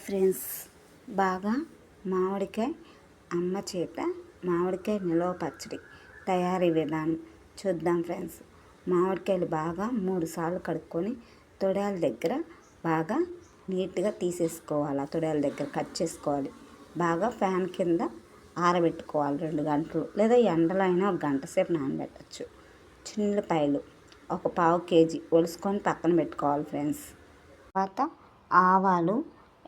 Friends, బాగా మామిడికాయ అమ్మ చేత మామిడికాయ నిలవ పచ్చడి తయారీ విధానం చూద్దాం ఫ్రెండ్స్. మామిడికాయలు బాగా 3 సార్లు కడుక్కొని తొడాల దగ్గర బాగా నీట్గా తీసేసుకోవాలి. ఆ తొడాల దగ్గర కట్ చేసుకోవాలి. బాగా ఫ్యాన్ కింద ఆరబెట్టుకోవాలి 2 గంటలు, లేదా ఎండలో అయినా 1 గంట సేపు నానబెట్టచ్చు. చిన్నులపాయలు ఒక 1/2 కేజీ ఒలుసుకొని పక్కన పెట్టుకోవాలి ఫ్రెండ్స్. తర్వాత ఆవాలు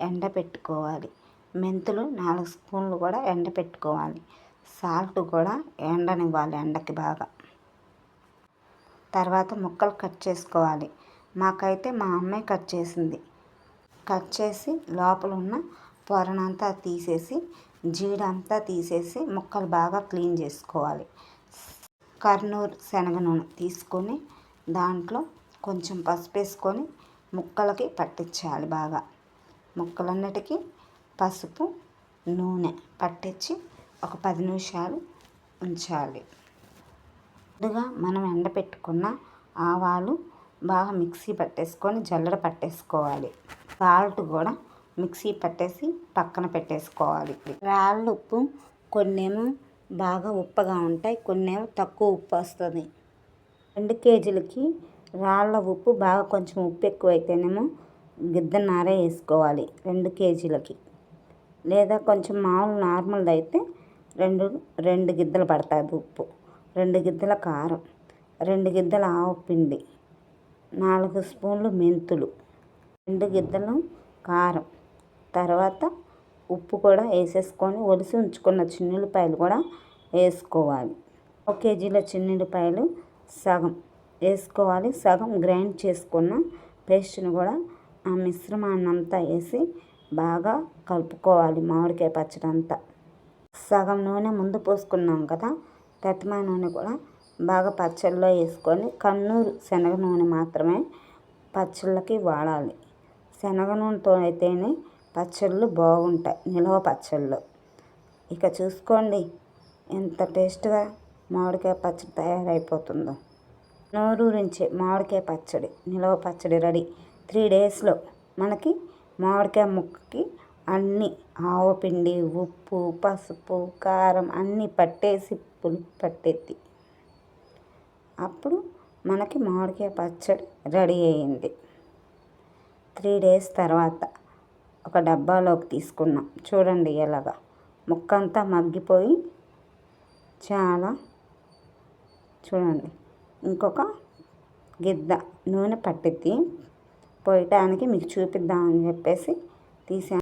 ఎండపెట్టుకోవాలి. మెంతులు 4 స్పూన్లు కూడా ఎండపెట్టుకోవాలి. సాల్ట్ కూడా ఎండనివ్వాలి ఎండకి బాగా. తర్వాత ముక్కలు కట్ చేసుకోవాలి. మాకైతే మా అమ్మాయి కట్ చేసింది. కట్ చేసి లోపల ఉన్న పొరనంతా తీసేసి జీడంతా తీసేసి ముక్కలు బాగా క్లీన్ చేసుకోవాలి. కర్నూలు శనగ నూనె తీసుకొని దాంట్లో కొంచెం పసుపు వేసుకొని ముక్కలకి పట్టించాలి. బాగా ముక్కలన్నిటికీ పసుపు నూనె పట్టించి ఒక 10 నిమిషాలు ఉంచాలి. ముందుగా మనం ఎండపెట్టుకున్న ఆవాలు బాగా మిక్సీ పట్టేసుకొని జల్లెడ పట్టేసుకోవాలి. సాల్ట్ కూడా మిక్సీ పట్టేసి పక్కన పెట్టేసుకోవాలి. రాళ్ళ ఉప్పు కొన్నేమో బాగా ఉప్పగా ఉంటాయి, కొన్నేమో తక్కువ ఉప్పు వస్తుంది. 2 కేజీలకి రాళ్ళ ఉప్పు బాగా కొంచెం ఉప్పు ఎక్కువైతేనేమో గిద్దన్నర వేసుకోవాలి 2 కేజీలకి. లేదా కొంచెం మామూలు నార్మల్ అయితే రెండు గిద్దలు పడుతుంది ఉప్పు, 2 గిద్దల కారం, 2 గిద్దల ఆవపిండి, 4 స్పూన్లు మెంతులు, 2 గిద్దలు కారం. తర్వాత ఉప్పు కూడా వేసేసుకొని ఒలిసి ఉంచుకున్న చిన్నులపాయలు కూడా వేసుకోవాలి. 1 కేజీల చిన్నులపాయలు సగం వేసుకోవాలి. సగం గ్రైండ్ చేసుకున్న పేస్ట్ని కూడా ఆ మిశ్రమాన్ని అంతా వేసి బాగా కలుపుకోవాలి. మామిడికాయ పచ్చడి అంతా సగం నూనె ముందు పోసుకున్నాం కదా, తత్మా నూనె కూడా బాగా పచ్చళ్ళలో వేసుకొని కర్నూలు శనగ నూనె మాత్రమే పచ్చళ్ళకి వాడాలి. శనగ నూనెతో అయితేనే పచ్చళ్ళు బాగుంటాయి, నిలవ పచ్చళ్ళు. ఇక చూసుకోండి ఎంత టేస్ట్గా మామిడికాయ పచ్చడి తయారైపోతుందో. నోరూరించే మామిడికాయ పచ్చడి నిలవ పచ్చడి రెడీ. 3 డేస్లో మనకి మామిడికాయ ముక్కకి అన్నీ ఆవపిండి, ఉప్పు, పసుపు, కారం అన్నీ పట్టేసి పులుపు పట్టేది. అప్పుడు మనకి మామిడికాయ పచ్చడి రెడీ అయ్యింది. 3 డేస్ తర్వాత ఒక డబ్బాలోకి తీసుకున్నాం. చూడండి ఎలాగా ముక్కంతా మగ్గిపోయి చాలా చూడండి. ఇంకొక గిద్ద నూనె పట్టిద్ది పోయటానికి మీకు చూపిద్దామని చెప్పేసి తీసాను.